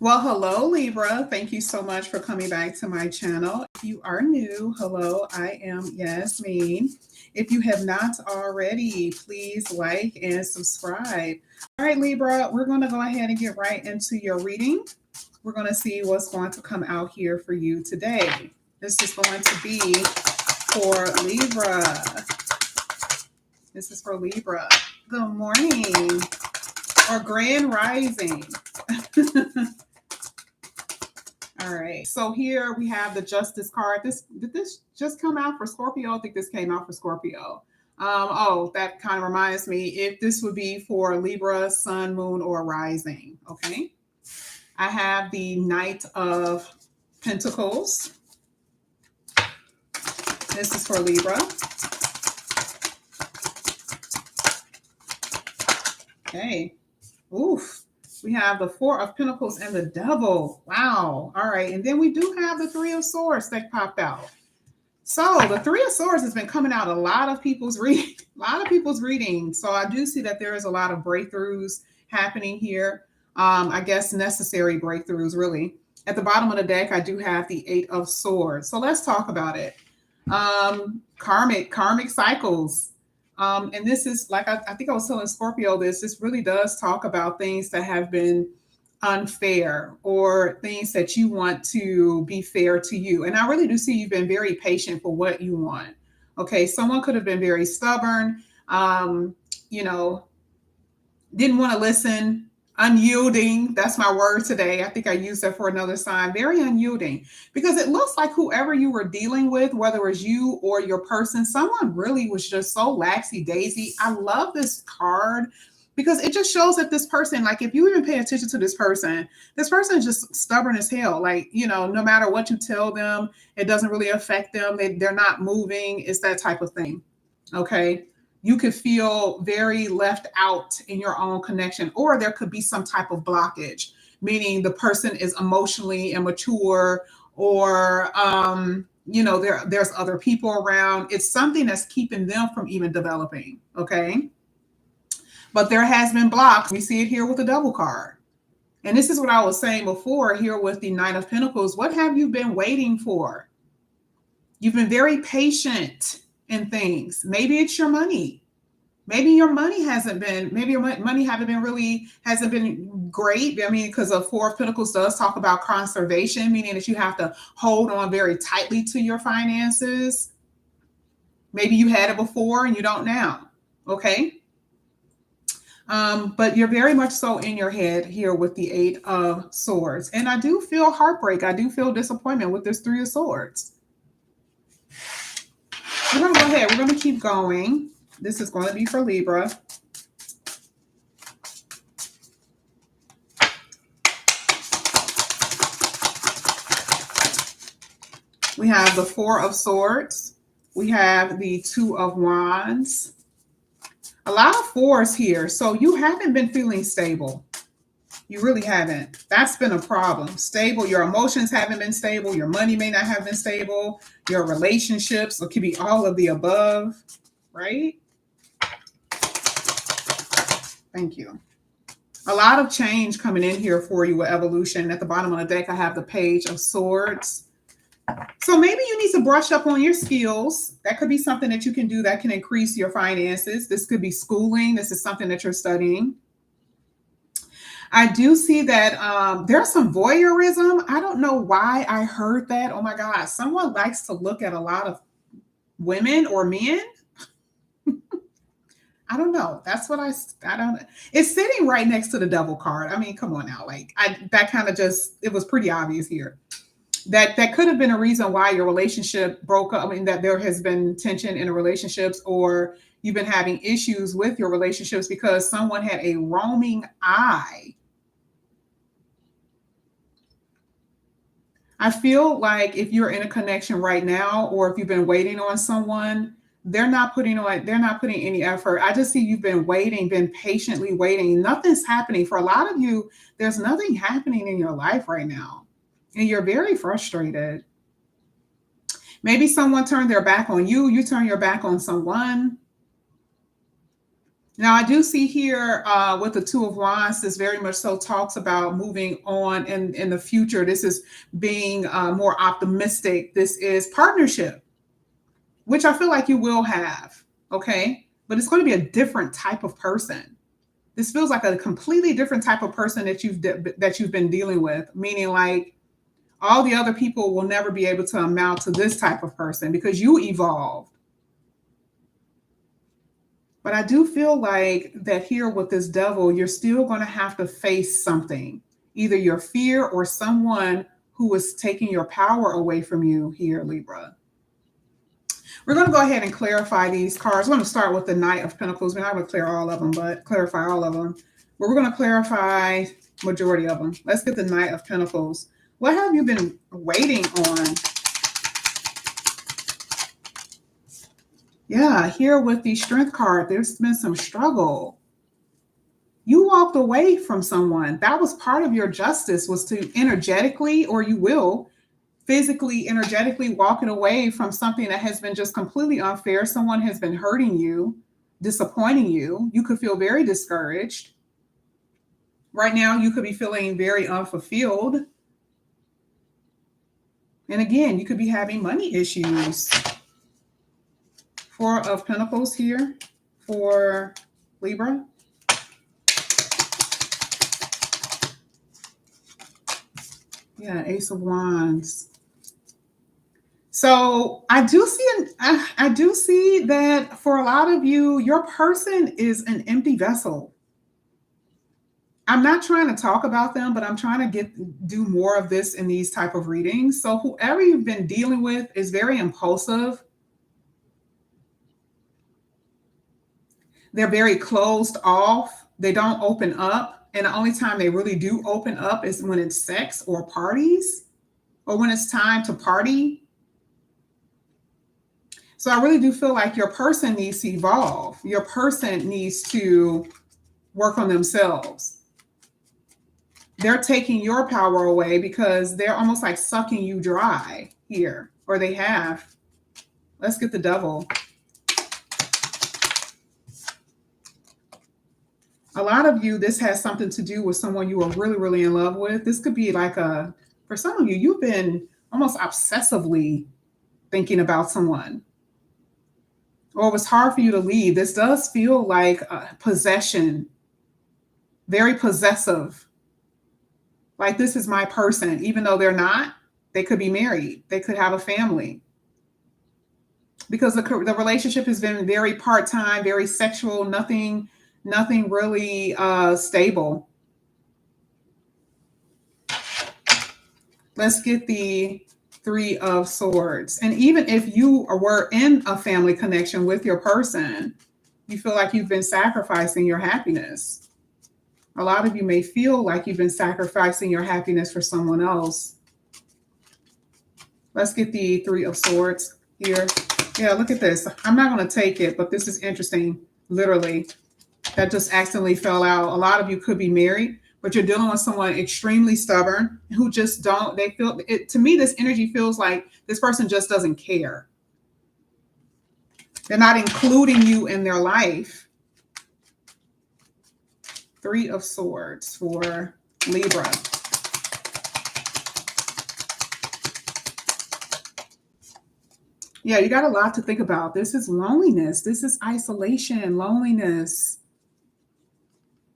Well, hello, Libra. Thank you so much for coming back to my channel. If you are new, hello, I am Yasmin. If you have not already, please like and subscribe. All right, Libra, we're going to go ahead and get right into your reading. We're going to see what's going to come out here for you today. This is going to be for Libra. This is for Libra. Good morning or grand rising. All right. So here we have the Justice card. Did this just come out for Scorpio? I think this came out for Scorpio. Oh, that kind of reminds me if this would be for Libra, Sun, Moon, or Rising. Okay. I have the Knight of Pentacles. This is for Libra. Okay. Oof. We have the Four of Pentacles and the Devil. Wow. All right. And then we do have the Three of Swords that popped out. So the Three of Swords has been coming out a lot of people's reading. So I do see that there is a lot of breakthroughs happening here. I guess necessary breakthroughs, really. At the bottom of the deck, I do have the Eight of Swords. So let's talk about it. Karmic cycles. And this is like, I think I was telling Scorpio this really does talk about things that have been unfair or things that you want to be fair to you. And I really do see you've been very patient for what you want. Okay. Someone could have been very stubborn, didn't want to listen, unyielding. That's my word today. I think I used that for another sign. Very unyielding, because it looks like whoever you were dealing with, whether it was you or your person, someone really was just so laxy daisy. I love this card because it just shows that this person, like if you even pay attention to this person is just stubborn as hell. Like, no matter what you tell them, it doesn't really affect them. They're not moving. It's that type of thing. Okay. You could feel very left out in your own connection, or there could be some type of blockage, meaning the person is emotionally immature, or there's other people around. It's something that's keeping them from even developing. Okay. But there has been blocks. We see it here with the Devil card. And this is what I was saying before here with the Knight of Pentacles. What have you been waiting for? You've been very patient in things. Maybe it's your money. Maybe your money hasn't been great. I mean, because the Four of Pentacles does talk about conservation, meaning that you have to hold on very tightly to your finances. Maybe you had it before and you don't now. Okay. But you're very much so in your head here with the Eight of Swords. And I do feel heartbreak. I do feel disappointment with this Three of Swords. We're going to go ahead. We're going to keep going. This is going to be for Libra. We have the Four of Swords. We have the Two of Wands. A lot of fours here. So you haven't been feeling stable. You really haven't. That's been a problem. Stable. Your emotions haven't been stable. Your money may not have been stable. Your relationships, it could be all of the above, right? Thank you. A lot of change coming in here for you with evolution. At the bottom of the deck, I have the Page of Swords. So maybe you need to brush up on your skills. That could be something that you can do that can increase your finances. This could be schooling. This is something that you're studying. I do see that there's some voyeurism. I don't know why I heard that. Oh my God. Someone likes to look at a lot of women or men. I don't know. That's what I don't. It's sitting right next to the Devil card. I mean, come on now. Like that kind of it was pretty obvious here. That could have been a reason why your relationship broke up. I mean, that there has been tension in the relationships, or you've been having issues with your relationships because someone had a roaming eye. I feel like if you're in a connection right now, or if you've been waiting on someone, they're not putting any effort. I just see you've been waiting, been patiently waiting. Nothing's happening. For a lot of you, there's nothing happening in your life right now. And you're very frustrated. Maybe someone turned their back on you. You turn your back on someone. Now, I do see here with the Two of Wands, this very much so talks about moving on in the future. This is being more optimistic. This is partnership, which I feel like you will have. Okay. But it's going to be a different type of person. This feels like a completely different type of person that you've been dealing with, meaning like all the other people will never be able to amount to this type of person because you evolved. But I do feel like that here with this devil, you're still going to have to face something, either your fear or someone who is taking your power away from you here, Libra. We're going to go ahead and clarify these cards. We're going to start with the Knight of Pentacles. We're not going to clear all of them, but clarify all of them. But we're going to clarify majority of them. Let's get the Knight of Pentacles. What have you been waiting on? Yeah, here with the Strength card, there's been some struggle. You walked away from someone. That was part of your justice, was to energetically, or you will, physically, energetically walking away from something that has been just completely unfair. Someone has been hurting you, disappointing you. You could feel very discouraged. Right now, you could be feeling very unfulfilled. And again, you could be having money issues. Four of Pentacles here for Libra. Yeah, Ace of Wands. So I do see that for a lot of you, your person is an empty vessel. I'm not trying to talk about them, but I'm trying to do more of this in these type of readings. So whoever you've been dealing with is very impulsive. They're very closed off. They don't open up. And the only time they really do open up is when it's sex or parties, or when it's time to party. So I really do feel like your person needs to evolve. Your person needs to work on themselves. They're taking your power away because they're almost like sucking you dry here, or they have. Let's get the Devil. A lot of you, this has something to do with someone you are really, really in love with. This could be like for some of you, you've been almost obsessively thinking about someone. Or it was hard for you to leave. This does feel like possession, very possessive. Like, this is my person, even though they're not. They could be married. They could have a family. Because the relationship has been very part-time, very sexual, nothing really stable. Let's get the Three of Swords. And even if you were in a family connection with your person, you feel like you've been sacrificing your happiness. A lot of you may feel like you've been sacrificing your happiness for someone else. Let's get the Three of Swords here. Yeah, look at this. I'm not going to take it, but this is interesting. Literally, that just accidentally fell out. A lot of you could be married, but you're dealing with someone extremely stubborn who just they feel it. To me, this energy feels like this person just doesn't care. They're not including you in their life. Three of Swords for Libra. Yeah, you got a lot to think about. This is loneliness. This is isolation, loneliness.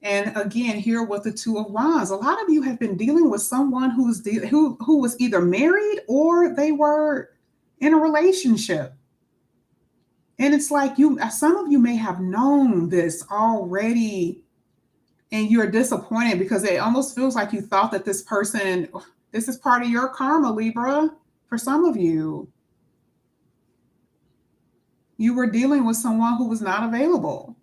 And again, here with the Two of Wands, a lot of you have been dealing with someone who was either married or they were in a relationship. And it's like some of you may have known this already, and you're disappointed because it almost feels like you thought that this is part of your karma, Libra. For some of you, you were dealing with someone who was not available.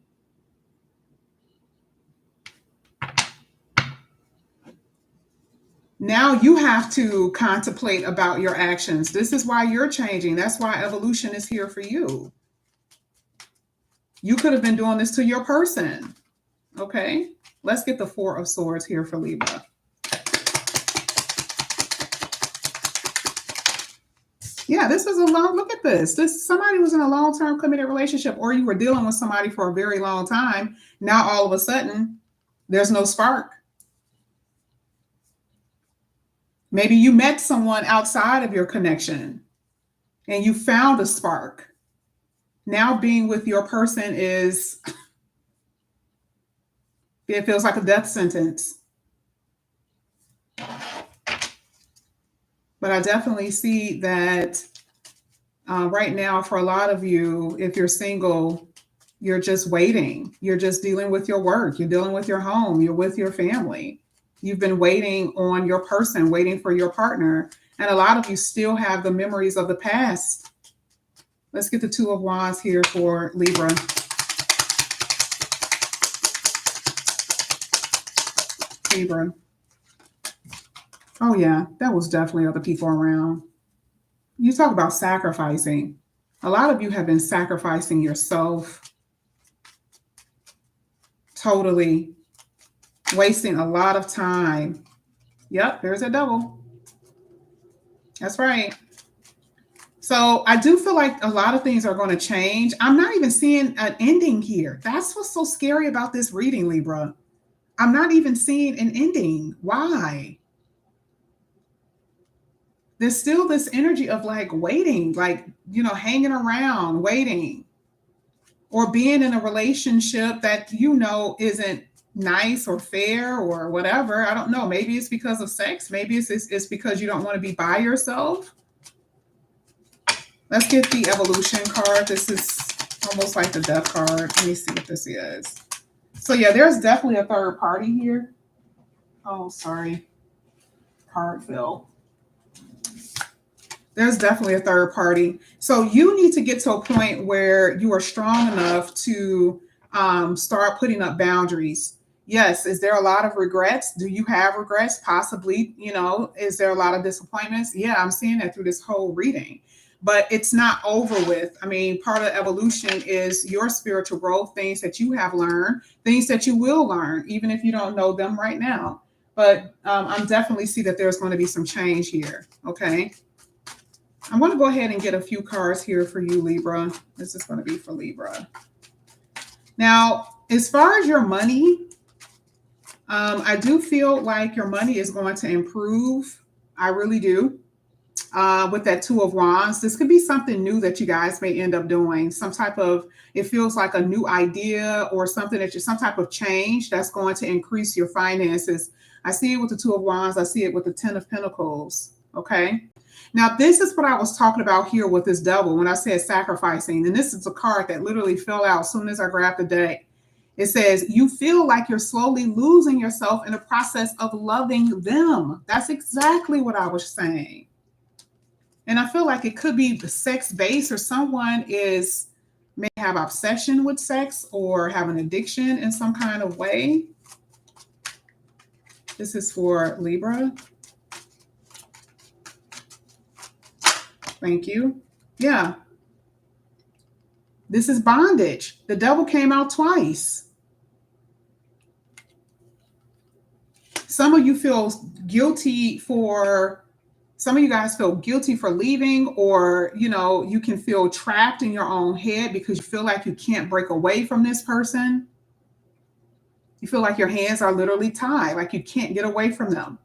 Now you have to contemplate about your actions. This is why you're changing. That's why evolution is here for you. You could have been doing this to your person. Okay, let's get the Four of Swords here for Libra. Yeah, this was a long, look at this. This somebody was in a long-term committed relationship, or you were dealing with somebody for a very long time. Now all of a sudden, there's no spark. Maybe you met someone outside of your connection and you found a spark. Now being with your person is, it feels like a death sentence. But I definitely see that right now, for a lot of you, if you're single, you're just waiting. You're just dealing with your work. You're dealing with your home. You're with your family. You've been waiting on your person, waiting for your partner. And a lot of you still have the memories of the past. Let's get the Two of Wands here for Libra. Libra. Oh, yeah, that was definitely other people around. You talk about sacrificing. A lot of you have been sacrificing yourself, totally wasting a lot of time. Yep, there's a double. That's right. So I do feel like a lot of things are going to change. I'm not even seeing an ending here. That's what's so scary about this reading, Libra. I'm not even seeing an ending. Why? There's still this energy of like waiting, like, hanging around, waiting, or being in a relationship that isn't nice or fair or whatever. I don't know. Maybe it's because of sex. Maybe it's because you don't want to be by yourself. Let's get the evolution card. This is almost like the death card. Let me see what this is. So yeah, there's definitely a third party here. Oh, sorry. Card fell. There's definitely a third party. So you need to get to a point where you are strong enough to start putting up boundaries. Yes. Is there a lot of regrets? Do you have regrets? Possibly, is there a lot of disappointments? Yeah, I'm seeing that through this whole reading. But it's not over with. I mean, part of evolution is your spiritual growth, things that you have learned, things that you will learn, even if you don't know them right now. But I'm definitely see that there's going to be some change here. Okay. I'm going to go ahead and get a few cards here for you, Libra. This is going to be for Libra. Now, as far as your money, I do feel like your money is going to improve. I really do. With that Two of Wands, this could be something new that you guys may end up doing. It feels like a new idea or something some type of change that's going to increase your finances. I see it with the Two of Wands. I see it with the Ten of Pentacles. Okay. Now, this is what I was talking about here with this double when I said sacrificing. And this is a card that literally fell out as soon as I grabbed the deck. It says, you feel like you're slowly losing yourself in the process of loving them. That's exactly what I was saying. And I feel like it could be the sex base, or someone may have obsession with sex or have an addiction in some kind of way. This is for Libra. Thank you. Yeah. This is bondage. The devil came out twice. Some of you feel guilty some of you guys feel guilty for leaving, or, you can feel trapped in your own head because you feel like you can't break away from this person. You feel like your hands are literally tied, like you can't get away from them.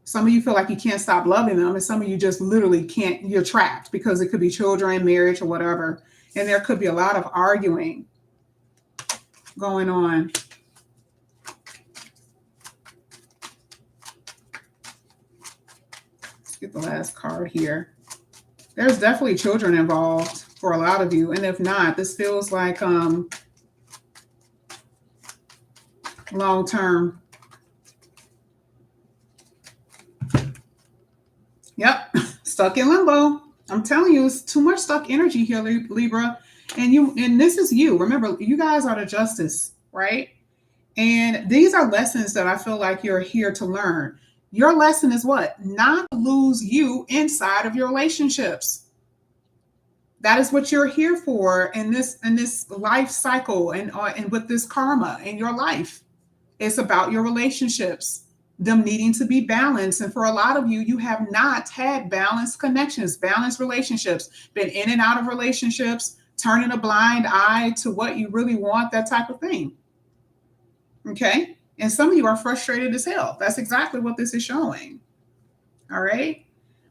Some of you feel like you can't stop loving them, and some of you just literally can't. You're trapped because it could be children, marriage, or whatever. And there could be a lot of arguing going on. Let's get the last card here. There's definitely children involved for a lot of you. And if not, this feels like long-term. Yep, stuck in limbo. I'm telling you, it's too much stuck energy here, Libra. And this is you. Remember, you guys are the justice, right? And these are lessons that I feel like you're here to learn. Your lesson is what? Not to lose you inside of your relationships. That is what you're here for in this life cycle and with this karma in your life. It's about your relationships. them needing to be balanced. And for a lot of you, you have not had balanced connections, balanced relationships, been in and out of relationships, turning a blind eye to what you really want, that type of thing. Okay. And some of you are frustrated as hell. That's exactly what this is showing. All right.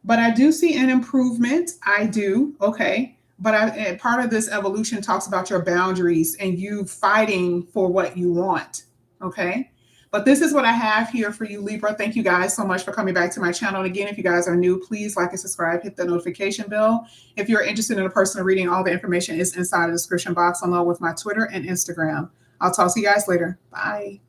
But I do see an improvement. I do. Okay. But part of this evolution talks about your boundaries and you fighting for what you want. Okay. But this is what I have here for you, Libra. Thank you guys so much for coming back to my channel. And again, if you guys are new, please like and subscribe, hit the notification bell. If you're interested in a personal reading, all the information is inside the description box along with my Twitter and Instagram. I'll talk to you guys later. Bye.